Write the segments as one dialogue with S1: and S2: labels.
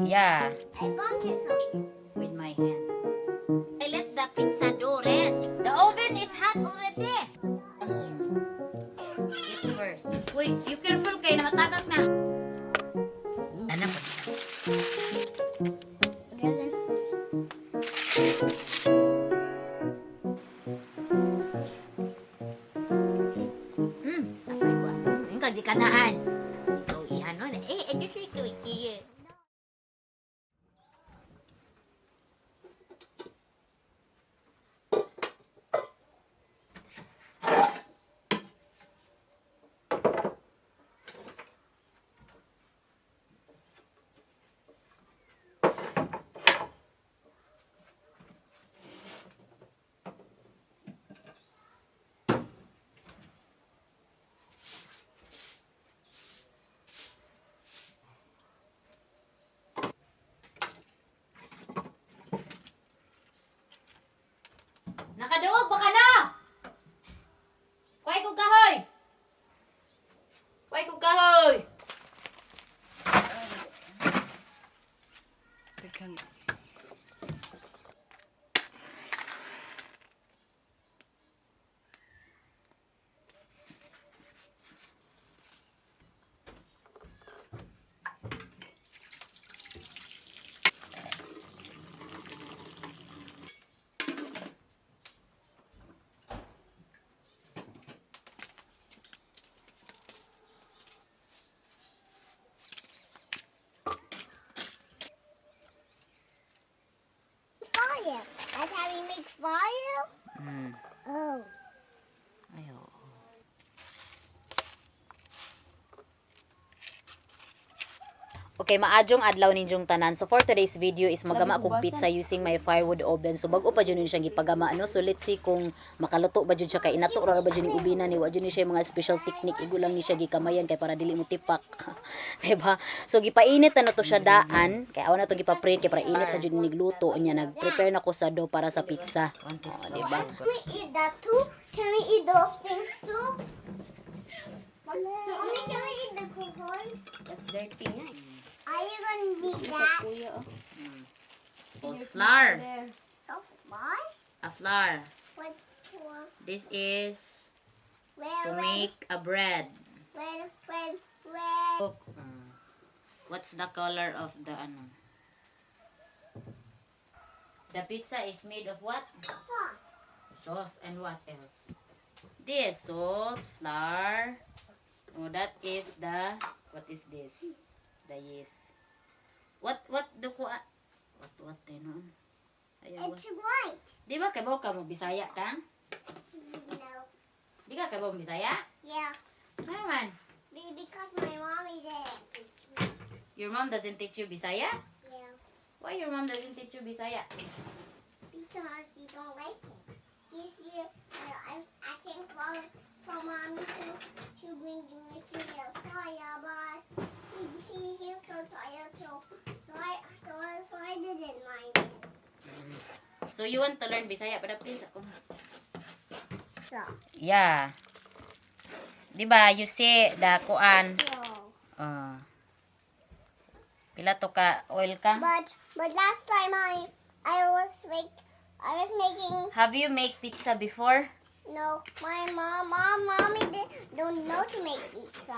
S1: Yeah.
S2: I bumped some.
S1: With my hands. I let the pizza dough rest. The oven is hot already. Eat first. Wait, you careful kayo na matagak na. Ano po? Tapay ko. Yung kagikanahan. Ito, ihan nun. Ano siya ito? Nakaduog ba ka na? Kuhay kong kahoy! Kuhay kong kahoy!
S2: Fire. That's how we make fire? Oh.
S1: Ayaw. Okay, maadjong adlaw ninjong tanan. So for today's video is magama kog pizza using my firewood oven. So bago pa jud ni siyang gipagama ano. So let's see kung makaluto ba jud siya kay inato ra ba jud ning ubina ni wa jud ni siya mga special technique igo lang ni siya gikamayan kay para dili mo tipak. Diba? So gipainit na to siya daan kay aw na to gipa-preheat kay para init na jud ni gluto nya nag-prepare na ko sa dough para sa pizza. Diba?
S2: Can we eat that too? Can we eat those things too? Only can we eat the coupon?
S1: That's dirty nga.
S2: Are you gonna eat that?
S1: Salt flour.
S2: So why?
S1: A flour.
S2: What for?
S1: This is to
S2: Where?
S1: make a bread.
S2: Where?
S1: What's the color of the ano? The pizza is made of what?
S2: Sauce.
S1: Sauce and what else? This salt, flour. Oh, that is the what is this? The yeast. What do ko what no? Ayaw.
S2: It's white.
S1: Di ba kay ka mo Bisaya ka?
S2: No.
S1: Di ka kay mo Bisaya?
S2: Yeah.
S1: Ano naman?
S2: Because my mommy didn't teach me.
S1: Your mom doesn't teach you Bisaya?
S2: Yeah.
S1: Why your mom doesn't teach you Bisaya?
S2: Because you don't like it. You see, I was asking for mommy to bring me to the soya, but he's so tired, so I didn't mind it.
S1: So you want to learn Bisaya pada prince ako.
S2: So.
S1: Yeah. Di ba you see the kuan?
S2: No.
S1: Pila to ka oil ka?
S2: But last time I was making.
S1: Have you make pizza before?
S2: No, my mommy don't know to make pizza.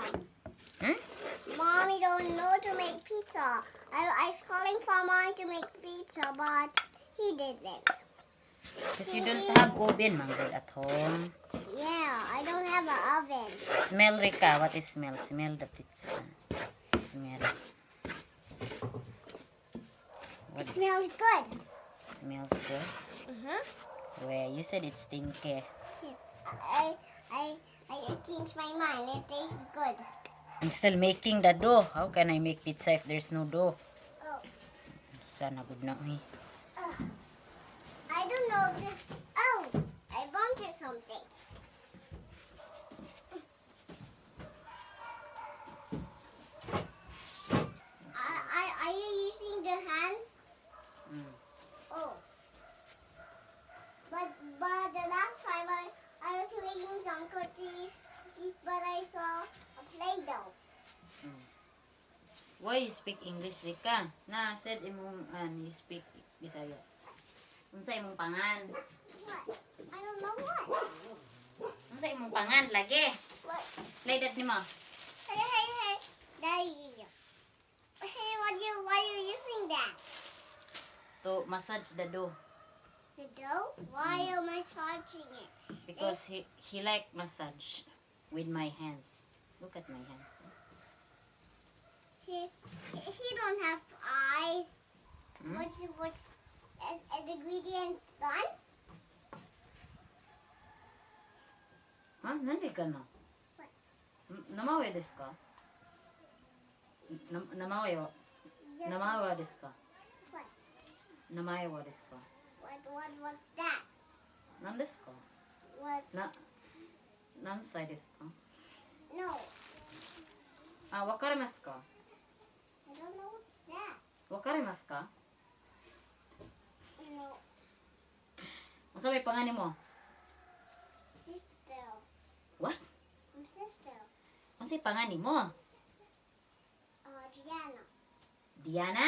S2: Mommy don't know to make pizza. I was calling for mom to make pizza, but he didn't.
S1: Because you don't have oven, manggod, at home.
S2: Yeah, I don't have an oven.
S1: Smell, Rika. What is smell? Smell the pizza. Smell.
S2: It smells good.
S1: Smells good? Where you said it's stinky.
S2: I changed my mind. It tastes good.
S1: I'm still making the dough. How can I make pizza if there's no dough?
S2: Oh.
S1: Sana good na eh.
S2: I don't know this. Oh, I bumped something. Are you using the hands? Oh. But the last time I was making some cookies, but I saw a Play-Doh.
S1: Why Why you speak English ka? Na, said imong, you speak Bisaya. Unsa imong pangan?
S2: What? I don't know what.
S1: Unsa imong pangan? Lagi.
S2: What?
S1: Play that nimo.
S2: Hey. Daddy. Hey, why are you using that?
S1: To massage the dough.
S2: The dough? Why am I massaging it?
S1: Because he like massage with my hands. Look at my hands.
S2: He don't have eyes.
S1: Hmm?
S2: What's the ingredients done?
S1: Ha? Nandi ka na?
S2: What?
S1: Namawe desu ka? Namawe wa?
S2: Yeah.
S1: Namawe wa desu ka?
S2: What?
S1: Namae wa desu ka?
S2: What's that?
S1: Nan desu ka?
S2: What?
S1: Nansai desu ka?
S2: No.
S1: Wakarimasu ka?
S2: I don't know what's that.
S1: Wakarimasu ka?
S2: No.
S1: Unsa may pangalan mo?
S2: Sister.
S1: What?
S2: I'm sister.
S1: Unsa pangalan mo?
S2: Gianna.
S1: Diana?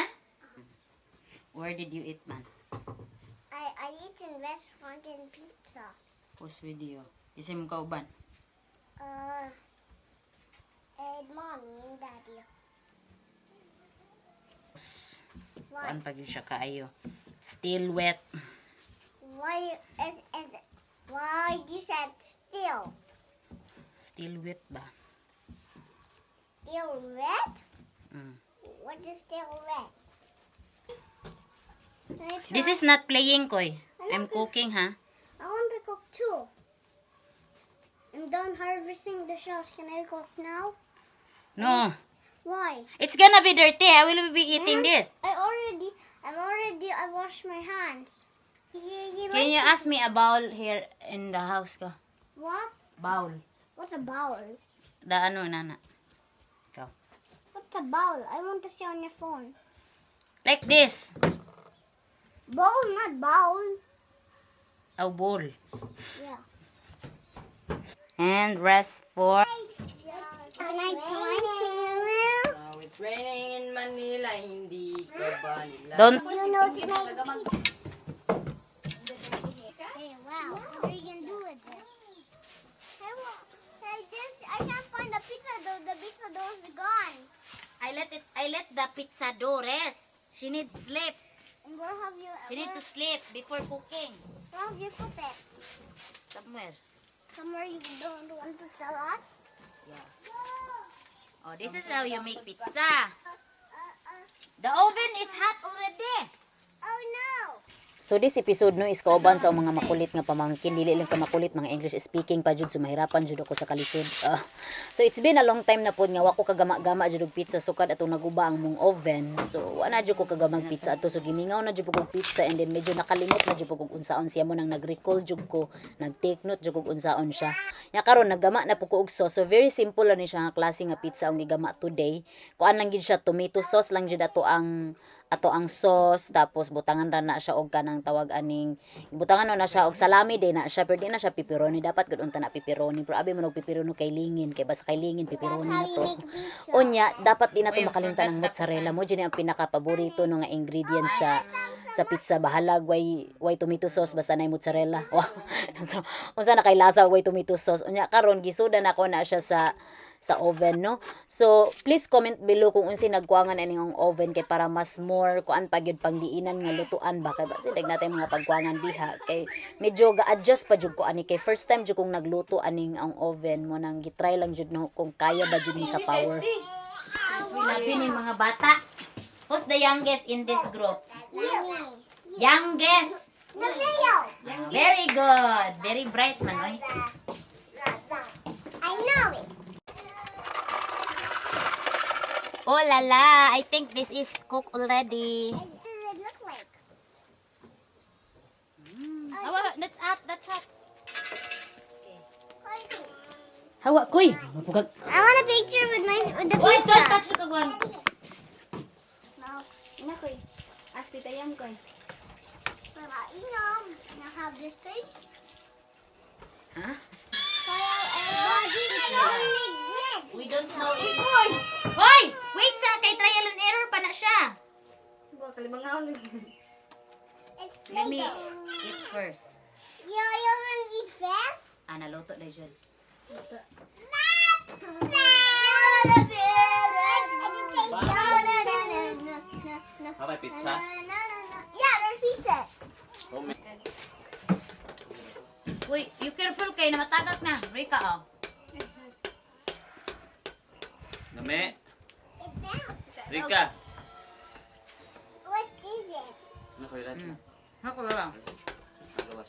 S1: Where did you eat, man?
S2: I eat in restaurant and pizza.
S1: Post video. Isa mo kauban.
S2: And mommy and daddy.
S1: Kuan pag yun siya kaayo. Still wet.
S2: Why why you said still?
S1: Still wet ba?
S2: Still red?
S1: Mm.
S2: What is still red? Can I try?
S1: This is not playing, Koy. I'm cooking, ha?
S2: I want to cook too. I'm done harvesting the shells. Can I cook now?
S1: No.
S2: Why?
S1: It's gonna be dirty. How will we be eating this?
S2: I washed my hands.
S1: Can you ask me a bowl here in the house ka?
S2: What?
S1: Bowl.
S2: What's a bowl?
S1: Da ano, nana? Ikaw.
S2: What's a bowl? I want to see on your phone.
S1: Like this.
S2: Bowl, not bowl.
S1: A bowl.
S2: Yeah.
S1: And rest for...
S2: Can I try to?
S3: Now it's raining in Manila, hindi ka ba nila?
S1: Don't...
S2: You know to make pizza. Hey, wow. What are you gonna do with this? I can't find the pizza dough. The pizza dough is gone.
S1: I let the pizza dough rest. She needs sleep.
S2: And where have you?
S1: She needs to sleep before cooking.
S2: Where have you put it?
S1: Somewhere.
S2: Somewhere you don't want to sell us?
S1: Yeah. Oh, this is how you make pizza. The oven is hot already.
S2: Oh no!
S1: So this episode no is kauban sa mga makulit nga pamangkin, dili lang ka makulit mga English speaking pa jud, so mahirapan jud ako sa kalisod. So it's been a long time na pod nga wa ko kagama-gama jud og pizza sukad atong naguba ang mong oven. So wa na jud ko kagamag pizza ato, so gimingaw na jud ko og pizza, and then medyo nakalimot na jud ko og unsaon siya mo nang nag-recall jud ko, nag-take note jud ko og unsaon siya. Nya karon naggama na po ko og sauce. So very simple lang ni siya nga klase nga pizza ang gigama today. Kuan lang gid siya, tomato sauce lang jud ato ang sauce, tapos butangan ra na siya og kanang tawag aning butangan na siya og salami din na siya, pero di na siya pepperoni. Dapat gud unta na pepperoni, pero abi man og pepperoni kay lingin, kay basta kay lingin pepperoni na to. Unya dapat di na to makalimtan ang mozzarella mo, jini ang pinaka paborito no nga ingredient sa pizza. Bahalag way tomato sauce basta nay mozzarella. Wow. So unsa na kay lasa way tomato sauce. Unya karon gisudan ako na siya sa oven, no? So, please comment below kung unsi nagkuangan ining oven kay para mas more kuan pagyud pangdiinan nga lutuan ba, kay basi natin mga pagkuangan diha kay medyo ga-adjust pa jud ko ani, kay first time jud kong nagluto aning ang oven mo, nang gitry lang jud no kung kaya ba jud ni sa power. Natin yung mga bata. Who's the youngest in this group? Youngest. Very good. Very bright man, oy.
S2: I know it.
S1: Oh la la, I think this is cooked already.
S2: What does it look like?
S1: Hawa, that's hot, that's hot.
S2: Honey.
S1: Hawa, kuy. Mapugag.
S2: I want a picture with the
S1: Wait,
S2: pizza.
S1: don't touch the kagwan.
S2: No.
S3: Ina koy. As tita yan koy.
S2: Now have this face.
S1: Huh?
S2: So I want to make bread.
S1: We don't know if... Hoy! Wait sa kay trial and error pa na siya.
S2: It's
S1: Let me
S2: Play-Doh.
S1: eat first.
S2: You're gonna eat fast?
S1: Naluto na dyan.
S4: Apa pizza?
S2: Yeah, there's pizza.
S1: Uy, you careful kay na matagak na. Rika, oh.
S4: Name,
S2: It's down.
S4: Rika.
S2: What is it?
S4: Ano ko yun?
S1: Ako ba lang?
S4: Gawas.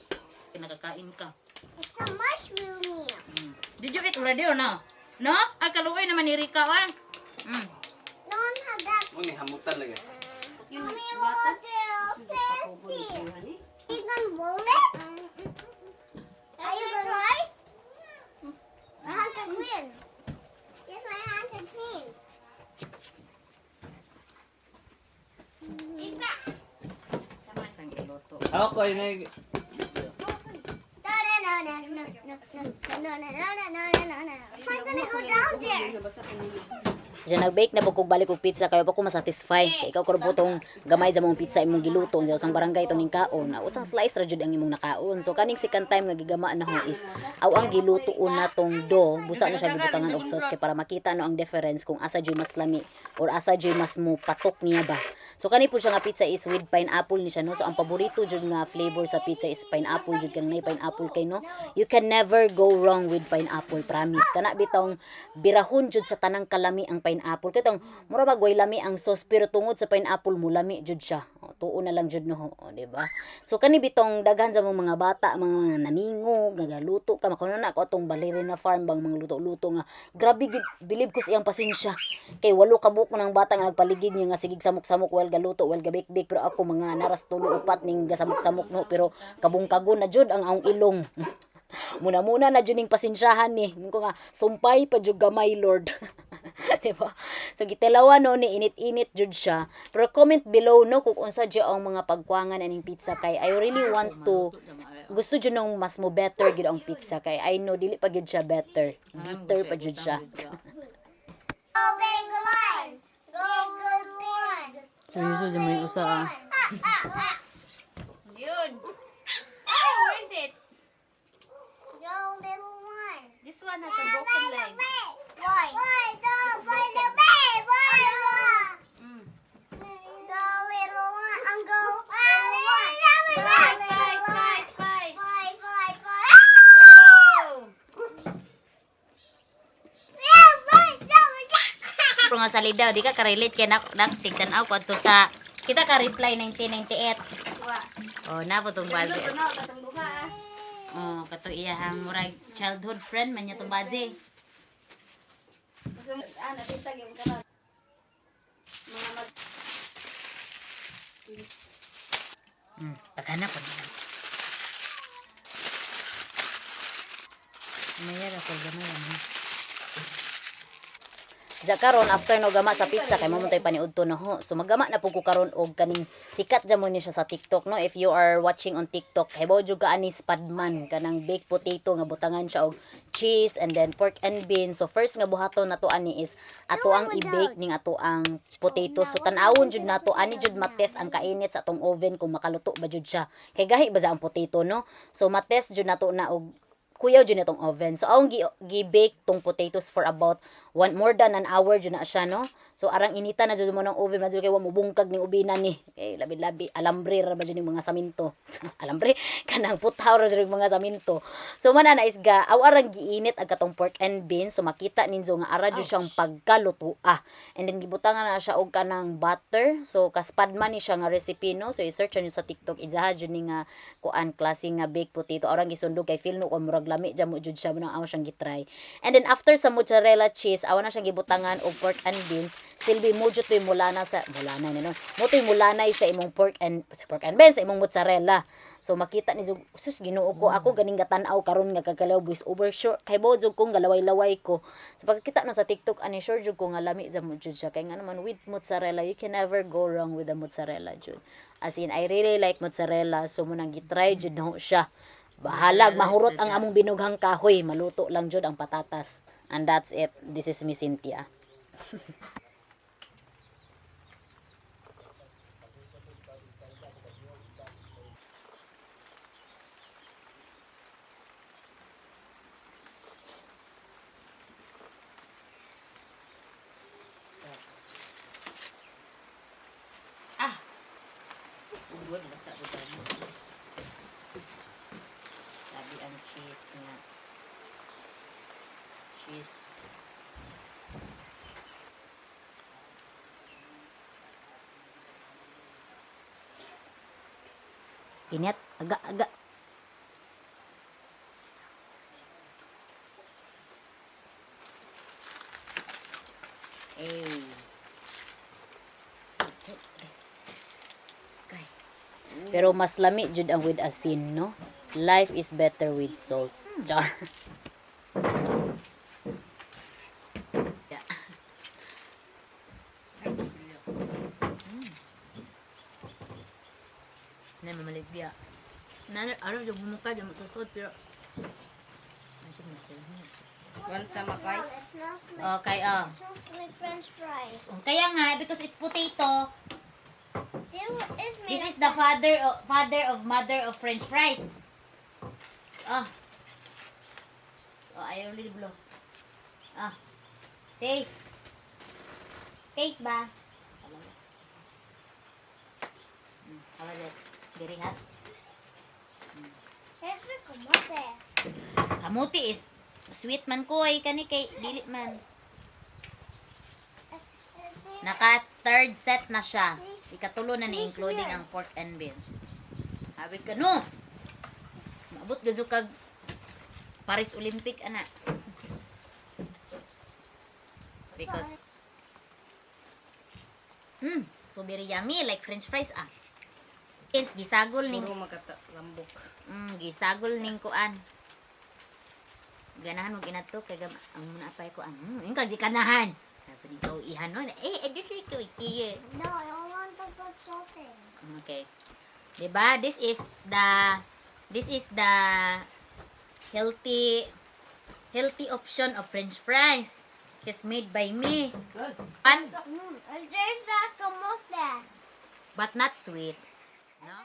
S1: Kinakakain ka.
S2: It's a mushroom meal.
S1: Did you eat already or no? No? Ay, kaluoy naman ni Rika, ah.
S2: No one had that.
S4: Mo ni hamutan lagi.
S2: Mommy, water. Tasty. You gonna roll it? Are you gonna try? My hands are clean. Yes, my hands are clean. Eat that.
S1: Isang iluto.
S4: Ako ko yun.
S2: I'm gonna go down there.
S1: Diyan nag-bake na bukog balik og pizza kayo pa ko masatisfy. Kay ikaw kurbo gamay sa mong pizza imong giluto sa usang barangay to ning kaon. Usang slice ra jud ang imong nakaon. So kaning second time nga gigama na ho is aw ang giluto na tong dough, busa na siya gibutangan og sauce kay para makita no ang difference kung asa jud mas lami or asa jud mas mo patok niya ba. So kani po siya nga pizza is with pineapple ni siya no. So ang paborito jud nga flavor sa pizza is pineapple jud kang nay pineapple kay no. You can never go wrong with pineapple, promise. Kana bitong birahon jud sa tanang kalami ang pineapple. Kitong mura ba way lami ang sauce pero tungod sa pineapple mo lami jud siya. O, tuo na lang jud no, o, di ba? So kani bitong daghan sa mga bata, mga naningo, gagaluto ka makuno na ko tong ballerina farm bang mga luto-luto nga. Grabe gid believe ko sa iyang pasensya. Kay walo ka buok ng bata nga nagpaligid niya nga sigig samok-samok wal galuto, wal gabik-bik pero ako mga naras tulo upat ning gasamok-samok no pero kabung-kagon na jud ang aong ilong. Muna-muna na jud ning pasensyahan ni. Ko nga sumpay pa jud gamay Lord. Diba? So gitilawan no ni init-init jud siya. Pero comment below no kung unsa jud ang mga pagkuangan aning pizza kay I really want to gusto jud nung mas mo better gid ang pizza kay I know dili pa gid siya better. Bitter pa jud siya.
S2: Go big one. Go good one.
S1: Seryoso may usa ah.
S2: Yun. Oh, where is it? Go little one.
S1: This one has
S2: Why? Why? Go by the bed. Why? Go little one. Go. Five.
S1: Pero nga sa lidaw, di ka ka-relate kaya tigtan ako ato sa kita ka-reply 1998. Oh, na po itong bazi. Oh, kato iyahang murag childhood friend man niya itong bazi. Paghanap po nila. Mayara ko gamay ano. Sa karon after no gama sa pizza kay mamuntay paniudto na ho. So magama na pug ko karon og kaning sikat jamo ni siya sa TikTok no. If you are watching on TikTok, hibaw jud ka ani spadman kanang baked potato nga butangan siya og cheese and then pork and beans. So first nga buhaton nato ani is ato ang i-bake ning ato ang potato. So tan-awon jud nato ani jud mates ang kainit sa atong oven kung makaluto ba jud siya. Kay gahi ba sa ang potato no. So mates jud nato na og kuyaw dyan itong oven. So, akong gi-bake tong potatoes for about more than an hour dyan na siya, no? So, arang inita na dyan mo ng oven. Madyo kayo mubungkag ng ubinan ni. Okay, labi-labi. Alambre ra ba dyan yung mga saminto. Alambre? Kanang putaw ra dyan yung mga saminto. So, mana na isga, aw arang giinit ag katong pork and beans. So, makita ninyo nga ara dyan siyang pagkaluto. And then, gibutangan na siya og kanang butter. So, kaspadman ni siya nga recipe, no? So, i-search nyo sa TikTok. Idzaha dyan ni nga kuan klase nga baked potato. Arang gisundog kay feel no kung murag lami dyan mo jud siya mo nang aw siyang gitry. And then after sa mozzarella cheese, awa na siyang gibutangan og pork and beans. Silbi mo jud toy mulana sa mulana ni no. Mo toy mulanay sa imong pork and beans sa imong mozzarella. So makita ni jud sus Ginoo ko ako ganing gatan-aw karon nga kagalaw voice over sure kay bo jud kong galaway-laway ko. Sa pagkita no sa TikTok ani sure jud ko nga lami jud mo jud siya kay nga naman with mozzarella you can never go wrong with the mozzarella jud. As in I really like mozzarella so mo nang gitry jud no siya. Bahalag, mahurot ang among binughang kahoy. Maluto lang jud ang patatas. And that's it. This is Miss Cynthia.
S3: Ugod, bata ko dyan.
S1: Labi ang cheese nga. Cheese. Init, aga. Eh. Pero mas lami jud ang with asin, no? Life is better with salt. Jar. Yeah. Na mamalig dia. Na araw jud bumuka jud masusod pero Masih masih.
S3: Wan sa makay.
S2: Mom, it smells like,
S1: Okay,
S2: it smells like French fries.
S1: Kaya nga because it's potato.
S2: It's made
S1: This
S2: of
S1: is the mother of French fries. Oh, ayaw ulit blow. Taste. Taste ba? How was it? Very hot?
S2: It's like kamote.
S1: Kamuti is sweet man ko ay kani kay dili man. Naka third set na siya. Ikatulo na ni including ang pork and beans. Sabi ka no. Maabot gazo kag Paris Olympic ana. Because so very yummy like French fries ah. Yes, gisagol ning
S3: Puro magkatalambok.
S1: gisagol ning kuan. Ganahan mo ginato kay ang muna apay ko yung kag di kanahan. Sabi ikaw ihan no. Dito ito ikiye.
S2: No, I don't want to put salt in.
S1: Okay. 'Di ba? This is the healthy option of French fries. It's made by me. And
S2: It tastes like kamote.
S1: but not sweet. No?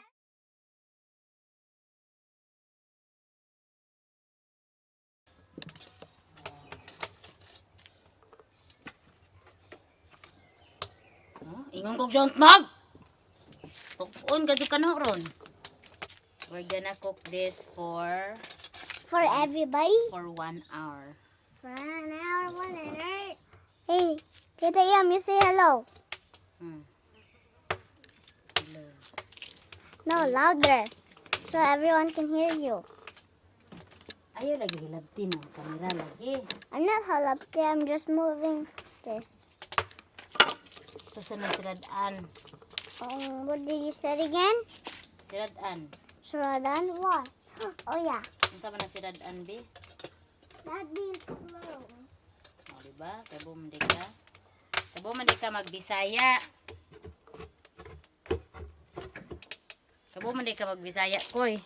S1: Ingon kog don't mag. Tukon gadyo ka na ron. We're gonna cook this for
S2: For everybody?
S1: 1 hour.
S2: For an hour, 1 hour. Hey, Tita Yum, you say hello. No, louder. So everyone can hear you.
S1: Ayaw lagi hilabti ng kamera lagi.
S2: I'm not halapti, I'm just moving this.
S1: Ito sa nasiradaan.
S2: What did you say again?
S1: Siradaan.
S2: Shradan? What? Oh yeah.
S1: Ang sama na siradaan, be?
S2: That means slow.
S1: O, diba? Tabo man di ka. Tabo man di ka magbisaya. Tabo man di ka magbisaya, koy.